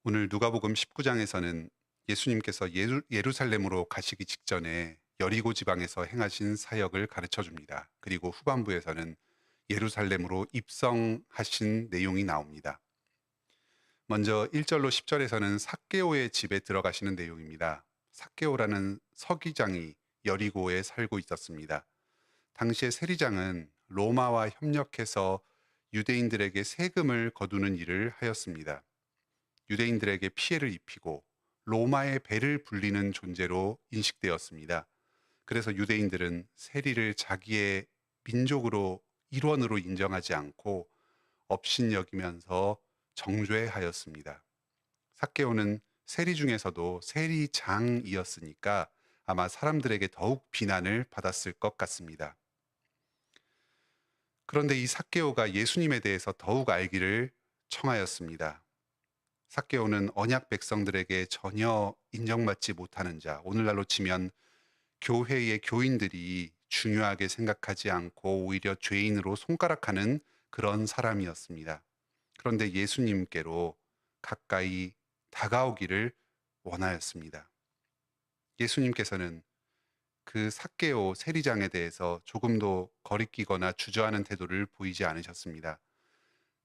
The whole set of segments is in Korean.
오늘 누가복음 19장에서는 예수님께서 예루살렘으로 가시기 직전에 여리고 지방에서 행하신 사역을 가르쳐 줍니다. 그리고 후반부에서는 예루살렘으로 입성하신 내용이 나옵니다. 먼저 1절로 10절에서는 삭개오의 집에 들어가시는 내용입니다. 삭개오라는 서기장이 여리고에 살고 있었습니다. 당시의 세리장은 로마와 협력해서 유대인들에게 세금을 거두는 일을 하였습니다. 유대인들에게 피해를 입히고 로마의 배를 불리는 존재로 인식되었습니다. 그래서 유대인들은 세리를 자기의 민족으로 일원으로 인정하지 않고 업신여기면서 정죄하였습니다. 삭개오는 세리 중에서도 세리장이었으니까 아마 사람들에게 더욱 비난을 받았을 것 같습니다. 그런데 이 삭개오가 예수님에 대해서 더욱 알기를 청하였습니다. 삭개오는 언약 백성들에게 전혀 인정받지 못하는 자, 오늘날로 치면 교회의 교인들이 중요하게 생각하지 않고 오히려 죄인으로 손가락하는 그런 사람이었습니다. 그런데 예수님께로 가까이 다가오기를 원하였습니다. 예수님께서는 그 삭개오 세리장에 대해서 조금도 거리끼거나 주저하는 태도를 보이지 않으셨습니다.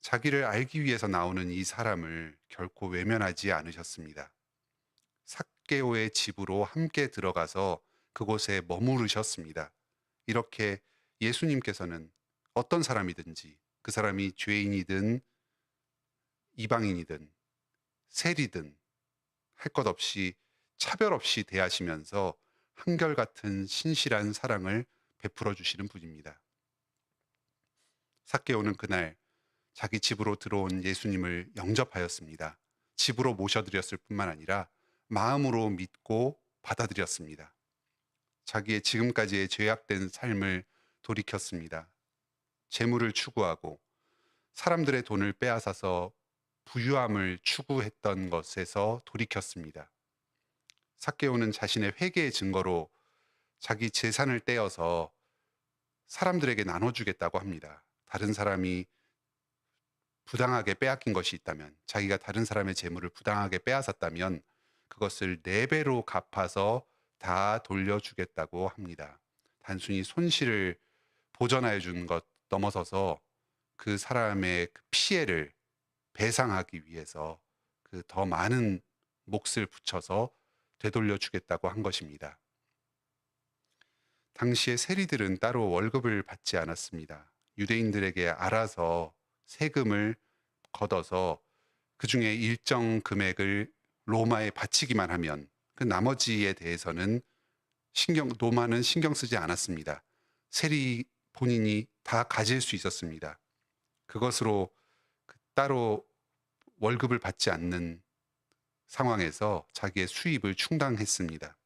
자기를 알기 위해서 나오는 이 사람을 결코 외면하지 않으셨습니다. 삭개오의 집으로 함께 들어가서 그곳에 머무르셨습니다. 이렇게 예수님께서는 어떤 사람이든지 그 사람이 죄인이든 이방인이든 세리든 할 것 없이 차별 없이 대하시면서 한결같은 신실한 사랑을 베풀어 주시는 분입니다. 삭개오는 그날 자기 집으로 들어온 예수님을 영접하였습니다. 집으로 모셔드렸을 뿐만 아니라 마음으로 믿고 받아들였습니다. 자기의 지금까지의 죄악된 삶을 돌이켰습니다. 재물을 추구하고 사람들의 돈을 빼앗아서 부유함을 추구했던 것에서 돌이켰습니다. 삭개오는 자신의 회개의 증거로 자기 재산을 떼어서 사람들에게 나눠주겠다고 합니다. 다른 사람이 부당하게 빼앗긴 것이 있다면, 자기가 다른 사람의 재물을 부당하게 빼앗았다면 그것을 4배로 갚아서 다 돌려주겠다고 합니다. 단순히 손실을 보전하여 준 것 넘어서서 그 사람의 그 피해를 배상하기 위해서 그 더 많은 몫을 붙여서 되돌려 주겠다고 한 것입니다. 당시의 세리들은 따로 월급을 받지 않았습니다. 유대인들에게 알아서 세금을 걷어서 그 중에 일정 금액을 로마에 바치기만 하면 그 나머지에 대해서는 로마는 신경 쓰지 않았습니다. 세리 본인이 다 가질 수 있었습니다. 그것으로 따로 월급을 받지 않는 상황에서 자기의 수입을 충당했습니다.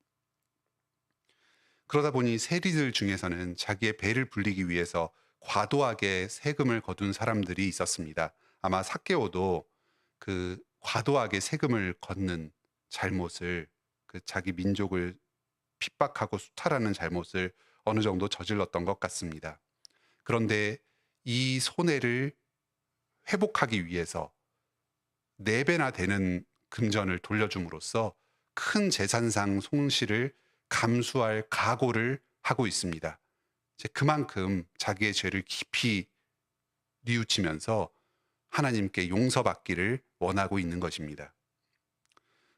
그러다 보니 세리들 중에서는 자기의 배를 불리기 위해서 과도하게 세금을 거둔 사람들이 있었습니다. 아마 삭개오도 그 과도하게 세금을 걷는 잘못을, 그 자기 민족을 핍박하고 수탈하는 잘못을 어느 정도 저질렀던 것 같습니다. 그런데 이 손해를 회복하기 위해서 4배나 되는 금전을 돌려줌으로써 큰 재산상 손실을 감수할 각오를 하고 있습니다. 이제 그만큼 자기의 죄를 깊이 뉘우치면서 하나님께 용서받기를 원하고 있는 것입니다.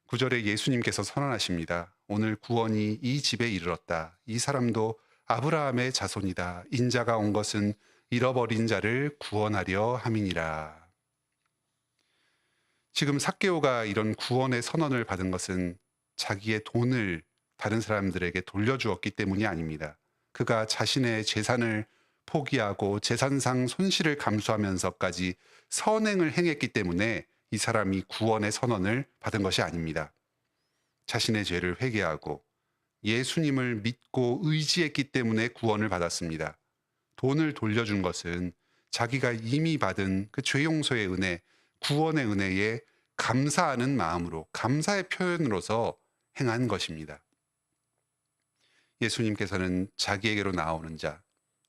9절에 예수님께서 선언하십니다. 오늘 구원이 이 집에 이르렀다. 이 사람도 아브라함의 자손이다. 인자가 온 것은 잃어버린 자를 구원하려 함이니라. 지금 삭개오가 이런 구원의 선언을 받은 것은 자기의 돈을 다른 사람들에게 돌려주었기 때문이 아닙니다. 그가 자신의 재산을 포기하고 재산상 손실을 감수하면서까지 선행을 행했기 때문에 이 사람이 구원의 선언을 받은 것이 아닙니다. 자신의 죄를 회개하고 예수님을 믿고 의지했기 때문에 구원을 받았습니다. 돈을 돌려준 것은 자기가 이미 받은 그 죄 용서의 은혜, 구원의 은혜에 감사하는 마음으로, 감사의 표현으로서 행한 것입니다. 예수님께서는 자기에게로 나오는 자,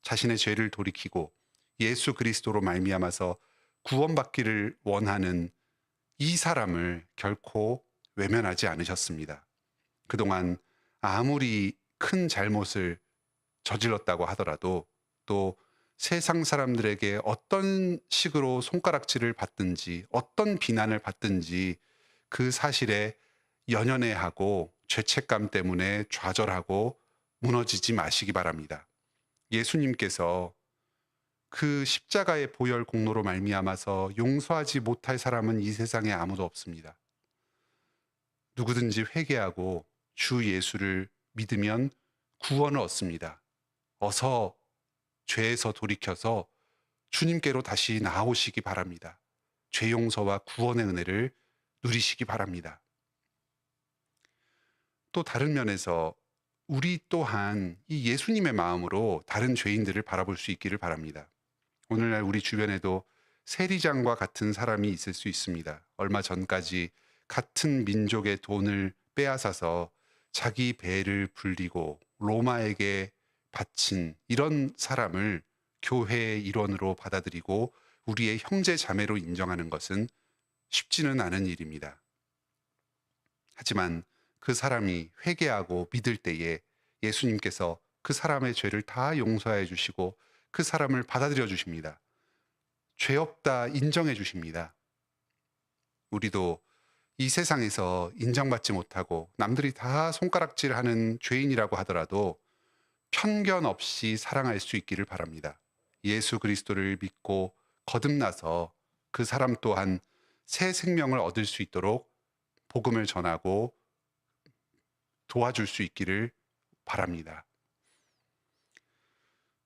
자신의 죄를 돌이키고 예수 그리스도로 말미암아서 구원받기를 원하는 이 사람을 결코 외면하지 않으셨습니다. 그동안 아무리 큰 잘못을 저질렀다고 하더라도 또 세상 사람들에게 어떤 식으로 손가락질을 받든지 어떤 비난을 받든지 그 사실에 연연해하고 죄책감 때문에 좌절하고 무너지지 마시기 바랍니다. 예수님께서 그 십자가의 보혈 공로로 말미암아서 용서하지 못할 사람은 이 세상에 아무도 없습니다. 누구든지 회개하고 주 예수를 믿으면 구원을 얻습니다. 어서 죄에서 돌이켜서 주님께로 다시 나아오시기 바랍니다. 죄 용서와 구원의 은혜를 누리시기 바랍니다. 또 다른 면에서 우리 또한 이 예수님의 마음으로 다른 죄인들을 바라볼 수 있기를 바랍니다. 오늘날 우리 주변에도 세리장과 같은 사람이 있을 수 있습니다. 얼마 전까지 같은 민족의 돈을 빼앗아서 자기 배를 불리고 로마에게 바친 이런 사람을 교회의 일원으로 받아들이고 우리의 형제 자매로 인정하는 것은 쉽지는 않은 일입니다. 하지만 그 사람이 회개하고 믿을 때에 예수님께서 그 사람의 죄를 다 용서해 주시고 그 사람을 받아들여 주십니다. 죄 없다 인정해 주십니다. 우리도 이 세상에서 인정받지 못하고 남들이 다 손가락질하는 죄인이라고 하더라도 편견 없이 사랑할 수 있기를 바랍니다. 예수 그리스도를 믿고 거듭나서 그 사람 또한 새 생명을 얻을 수 있도록 복음을 전하고 도와줄 수 있기를 바랍니다.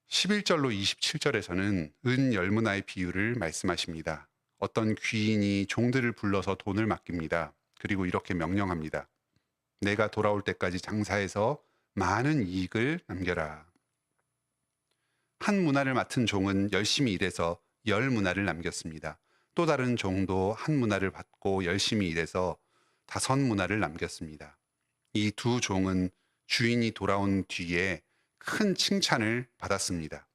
11절로 27절에서는 은 열무나의 비유를 말씀하십니다. 어떤 귀인이 종들을 불러서 돈을 맡깁니다. 그리고 이렇게 명령합니다. 내가 돌아올 때까지 장사해서 많은 이익을 남겨라. 한 문화를 맡은 종은 열심히 일해서 10문화를 남겼습니다. 또 다른 종도 한 문화를 받고 열심히 일해서 5문화를 남겼습니다. 이 두 종은 주인이 돌아온 뒤에 큰 칭찬을 받았습니다.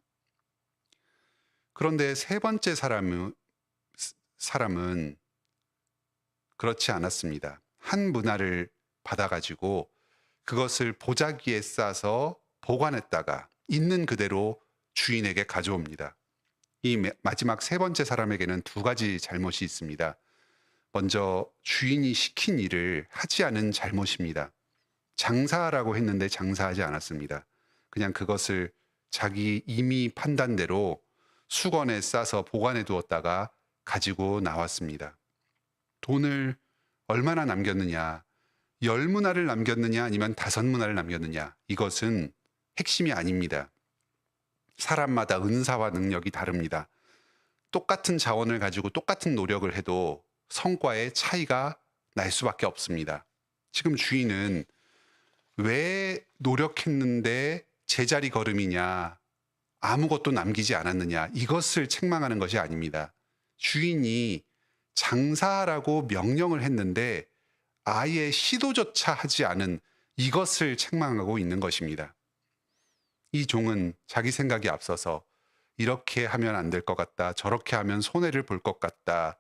그런데 세 번째 사람은 그렇지 않았습니다. 한 문화를 받아가지고 그것을 보자기에 싸서 보관했다가 있는 그대로 주인에게 가져옵니다. 이 마지막 세 번째 사람에게는 두 가지 잘못이 있습니다. 먼저 주인이 시킨 일을 하지 않은 잘못입니다. 장사하라고 했는데 장사하지 않았습니다. 그냥 그것을 자기 임의 판단대로 수건에 싸서 보관해 두었다가 가지고 나왔습니다. 돈을 얼마나 남겼느냐, 10문화를 남겼느냐 아니면 5문화를 남겼느냐, 이것은 핵심이 아닙니다. 사람마다 은사와 능력이 다릅니다. 똑같은 자원을 가지고 똑같은 노력을 해도 성과의 차이가 날 수밖에 없습니다. 지금 주인은 왜 노력했는데 제자리 걸음이냐, 아무것도 남기지 않았느냐, 이것을 책망하는 것이 아닙니다. 주인이 장사하라고 명령을 했는데 아예 시도조차 하지 않은 이것을 책망하고 있는 것입니다. 이 종은 자기 생각이 앞서서 이렇게 하면 안 될 것 같다, 저렇게 하면 손해를 볼 것 같다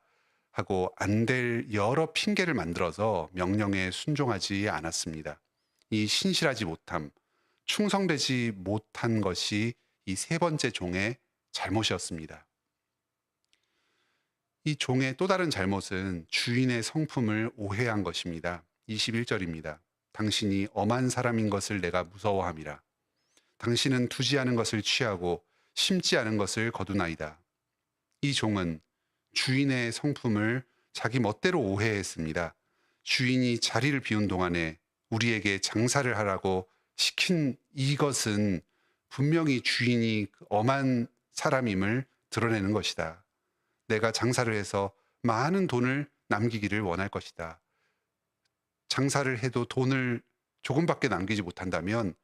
하고 안 될 여러 핑계를 만들어서 명령에 순종하지 않았습니다. 이 신실하지 못함, 충성되지 못한 것이 이 세 번째 종의 잘못이었습니다. 이 종의 또 다른 잘못은 주인의 성품을 오해한 것입니다. 21절입니다. 당신이 엄한 사람인 것을 내가 무서워함이라. 당신은 두지 않은 것을 취하고 심지 않은 것을 거두나이다. 이 종은 주인의 성품을 자기 멋대로 오해했습니다. 주인이 자리를 비운 동안에 우리에게 장사를 하라고 시킨 이것은 분명히 주인이 엄한 사람임을 드러내는 것이다. 내가 장사를 해서 많은 돈을 남기기를 원할 것이다. 장사를 해도 돈을 조금밖에 남기지 못한다면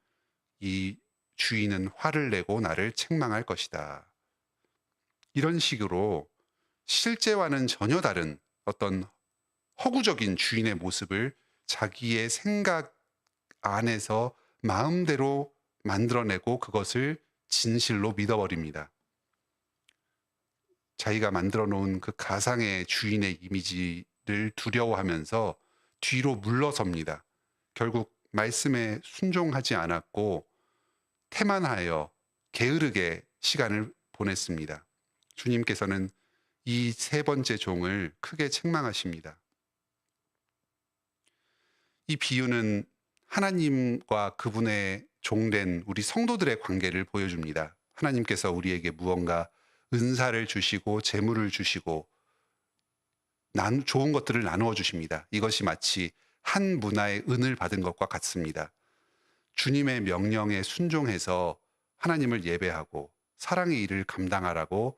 이 주인은 화를 내고 나를 책망할 것이다. 이런 식으로 실제와는 전혀 다른 어떤 허구적인 주인의 모습을 자기의 생각 안에서 마음대로 만들어내고 그것을 진실로 믿어버립니다. 자기가 만들어 놓은 그 가상의 주인의 이미지 두려워하면서 뒤로 물러섭니다. 결국 말씀에 순종하지 않았고 태만하여 게으르게 시간을 보냈습니다. 주님께서는 이 세 번째 종을 크게 책망하십니다. 이 비유는 하나님과 그분의 종된 우리 성도들의 관계를 보여줍니다. 하나님께서 우리에게 무언가 은사를 주시고 재물을 주시고 좋은 것들을 나누어 주십니다. 이것이 마치 한 문화의 은을 받은 것과 같습니다. 주님의 명령에 순종해서 하나님을 예배하고 사랑의 일을 감당하라고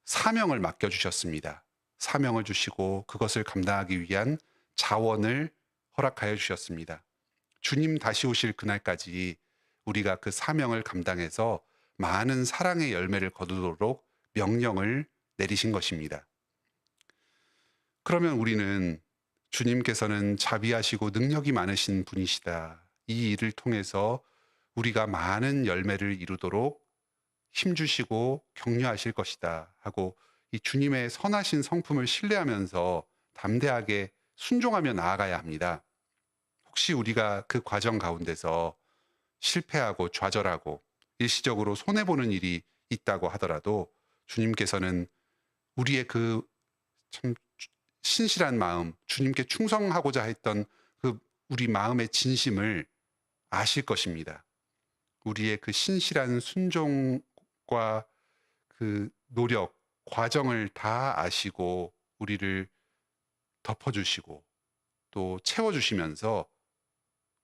사명을 맡겨주셨습니다. 사명을 주시고 그것을 감당하기 위한 자원을 허락하여 주셨습니다. 주님 다시 오실 그날까지 우리가 그 사명을 감당해서 많은 사랑의 열매를 거두도록 명령을 내리신 것입니다. 그러면 우리는 주님께서는 자비하시고 능력이 많으신 분이시다. 이 일을 통해서 우리가 많은 열매를 이루도록 힘주시고 격려하실 것이다 하고 이 주님의 선하신 성품을 신뢰하면서 담대하게 순종하며 나아가야 합니다. 혹시 우리가 그 과정 가운데서 실패하고 좌절하고 일시적으로 손해보는 일이 있다고 하더라도 주님께서는 우리의 그 참 신실한 마음, 주님께 충성하고자 했던 그 우리 마음의 진심을 아실 것입니다. 우리의 그 신실한 순종과 그 노력, 과정을 다 아시고 우리를 덮어주시고 또 채워주시면서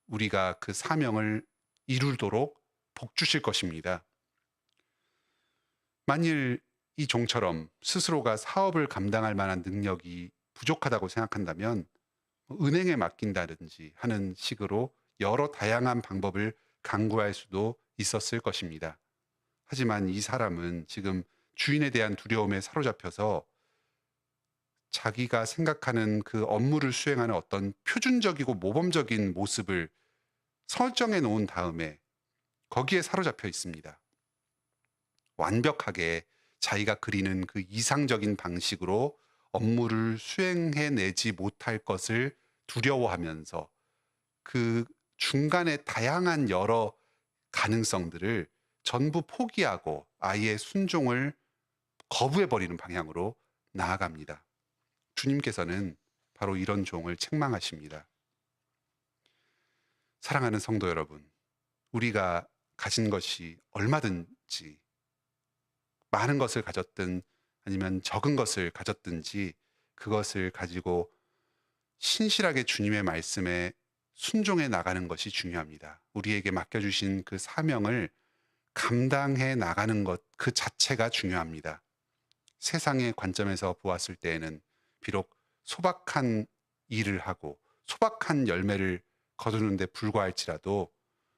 우리가 그 사명을 이루도록 복 주실 것입니다. 만일 이 종처럼 스스로가 사업을 감당할 만한 능력이 부족하다고 생각한다면 은행에 맡긴다든지 하는 식으로 여러 다양한 방법을 강구할 수도 있었을 것입니다. 하지만 이 사람은 지금 주인에 대한 두려움에 사로잡혀서 자기가 생각하는 그 업무를 수행하는 어떤 표준적이고 모범적인 모습을 설정해 놓은 다음에 거기에 사로잡혀 있습니다. 완벽하게 자기가 그리는 그 이상적인 방식으로 업무를 수행해내지 못할 것을 두려워하면서 그 중간에 다양한 여러 가능성들을 전부 포기하고 아예 순종을 거부해버리는 방향으로 나아갑니다. 주님께서는 바로 이런 종을 책망하십니다. 사랑하는 성도 여러분, 우리가 가진 것이 얼마든지 많은 것을 가졌든 아니면 적은 것을 가졌든지 그것을 가지고 신실하게 주님의 말씀에 순종해 나가는 것이 중요합니다. 우리에게 맡겨주신 그 사명을 감당해 나가는 것 그 자체가 중요합니다. 세상의 관점에서 보았을 때에는 비록 소박한 일을 하고 소박한 열매를 거두는 데 불과할지라도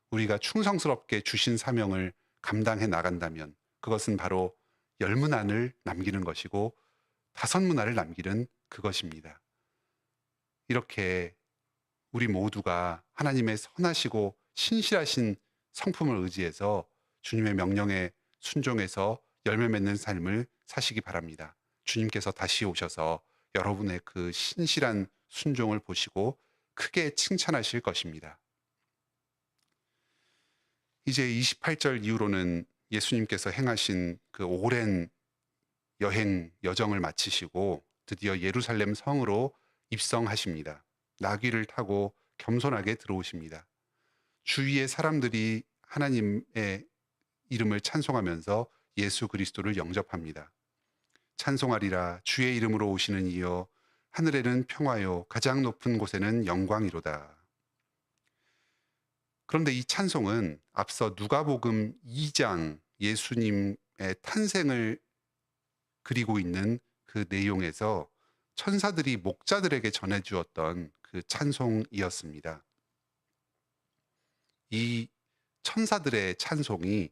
우리가 충성스럽게 주신 사명을 감당해 나간다면 그것은 바로 10문안을 남기는 것이고 5문안을 남기는 그것입니다. 이렇게 우리 모두가 하나님의 선하시고 신실하신 성품을 의지해서 주님의 명령에 순종해서 열매 맺는 삶을 사시기 바랍니다. 주님께서 다시 오셔서 여러분의 그 신실한 순종을 보시고 크게 칭찬하실 것입니다. 이제 28절 이후로는 예수님께서 행하신 그 오랜 여정을 마치시고 드디어 예루살렘 성으로 입성하십니다. 나귀를 타고 겸손하게 들어오십니다. 주위의 사람들이 하나님의 이름을 찬송하면서 예수 그리스도를 영접합니다. 찬송하리라 주의 이름으로 오시는 이여 하늘에는 평화요 가장 높은 곳에는 영광이로다. 그런데 이 찬송은 앞서 누가복음 2장 예수님의 탄생을 그리고 있는 그 내용에서 천사들이 목자들에게 전해주었던 그 찬송이었습니다. 이 천사들의 찬송이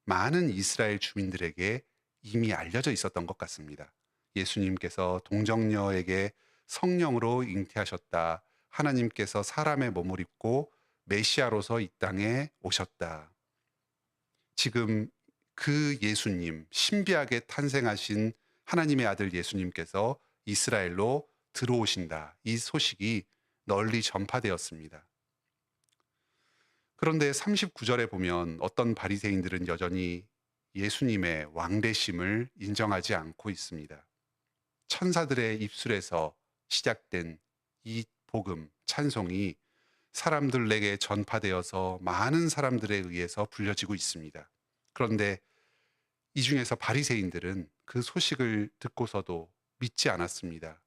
많은 이스라엘 주민들에게 이미 알려져 있었던 것 같습니다. 예수님께서 동정녀에게 성령으로 잉태하셨다. 하나님께서 사람의 몸을 입고 메시아로서 이 땅에 오셨다. 지금 그 예수님, 신비하게 탄생하신 하나님의 아들 예수님께서 이스라엘로 들어오신다. 이 소식이 널리 전파되었습니다. 그런데 39절에 보면 어떤 바리새인들은 여전히 예수님의 왕되심을 인정하지 않고 있습니다. 천사들의 입술에서 시작된 이 복음, 찬송이 사람들에게 전파되어서 많은 사람들에 의해서 불려지고 있습니다. 그런데 이 중에서 바리새인들은 그 소식을 듣고서도 믿지 않았습니다.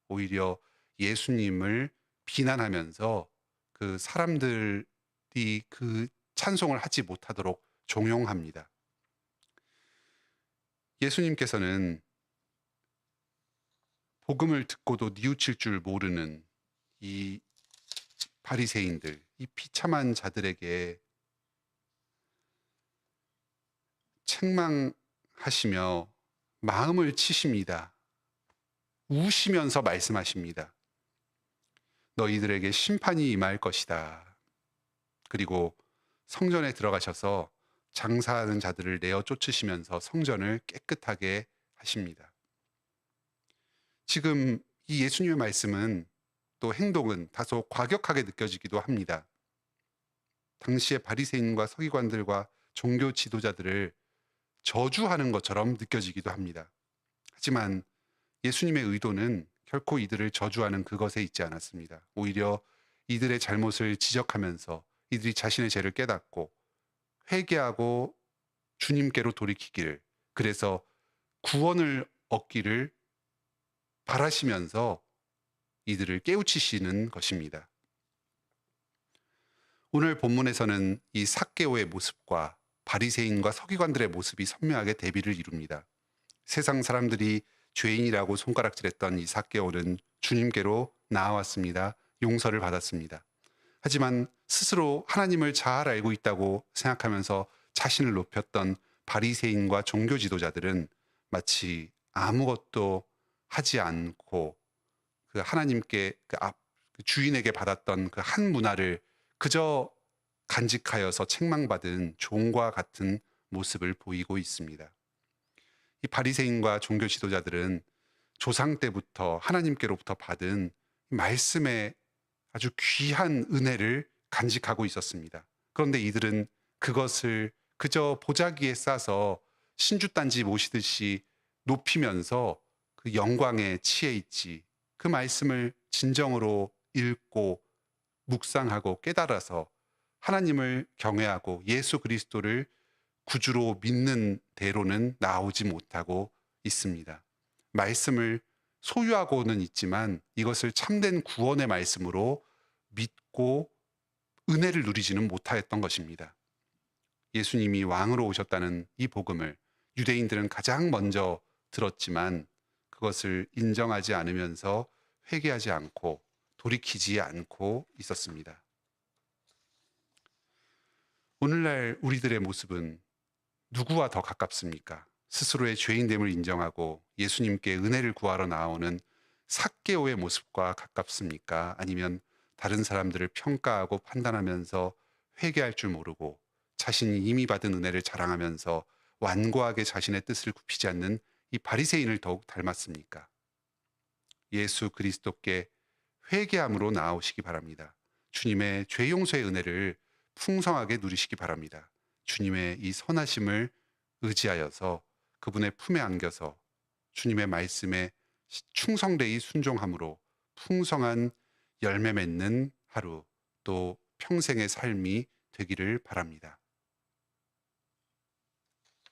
오히려 예수님을 비난하면서 그 사람들이 그 찬송을 하지 못하도록 종용합니다. 예수님께서는 복음을 듣고도 뉘우칠 줄 모르는 이 바리새인들, 이 비참한 자들에게 책망하시며 마음을 치십니다. 우시면서 말씀하십니다. 너희들에게 심판이 임할 것이다. 그리고 성전에 들어가셔서 장사하는 자들을 내어 쫓으시면서 성전을 깨끗하게 하십니다. 지금 이 예수님의 말씀은 또 행동은 다소 과격하게 느껴지기도 합니다. 당시의 바리새인과 서기관들과 종교 지도자들을 저주하는 것처럼 느껴지기도 합니다. 하지만 예수님의 의도는 결코 이들을 저주하는 그것에 있지 않았습니다. 오히려 이들의 잘못을 지적하면서 이들이 자신의 죄를 깨닫고 회개하고 주님께로 돌이키기를, 그래서 구원을 얻기를 바라시면서 이들을 깨우치시는 것입니다. 오늘 본문에서는 이 삭개오의 모습과 바리새인과 서기관들의 모습이 선명하게 대비를 이룹니다. 세상 사람들이 죄인이라고 손가락질했던 이 삭개오는 주님께로 나아왔습니다. 용서를 받았습니다. 하지만 스스로 하나님을 잘 알고 있다고 생각하면서 자신을 높였던 바리새인과 종교 지도자들은 마치 아무것도 하지 않고 그 하나님께 그 주인에게 받았던 그 한 문화를 그저 간직하여서 책망받은 종과 같은 모습을 보이고 있습니다. 이 바리새인과 종교 지도자들은 조상 때부터 하나님께로부터 받은 말씀의 아주 귀한 은혜를 간직하고 있었습니다. 그런데 이들은 그것을 그저 보자기에 싸서 신주단지 모시듯이 높이면서 그 영광에 치해 있지, 그 말씀을 진정으로 읽고 묵상하고 깨달아서 하나님을 경외하고 예수 그리스도를 구주로 믿는 대로는 나오지 못하고 있습니다. 말씀을 소유하고는 있지만 이것을 참된 구원의 말씀으로 믿고 은혜를 누리지는 못하였던 것입니다. 예수님이 왕으로 오셨다는 이 복음을 유대인들은 가장 먼저 들었지만 그것을 인정하지 않으면서 회개하지 않고 돌이키지 않고 있었습니다. 오늘날 우리들의 모습은 누구와 더 가깝습니까? 스스로의 죄인됨을 인정하고 예수님께 은혜를 구하러 나오는 삭개오의 모습과 가깝습니까? 아니면 다른 사람들을 평가하고 판단하면서 회개할 줄 모르고 자신이 이미 받은 은혜를 자랑하면서 완고하게 자신의 뜻을 굽히지 않는 이 바리새인을 더욱 닮았습니까? 예수 그리스도께 회개함으로 나아오시기 바랍니다. 주님의 죄 용서의 은혜를 풍성하게 누리시기 바랍니다. 주님의 이 선하심을 의지하여서 그분의 품에 안겨서 주님의 말씀에 충성되이 순종함으로 풍성한 열매 맺는 하루, 또 평생의 삶이 되기를 바랍니다.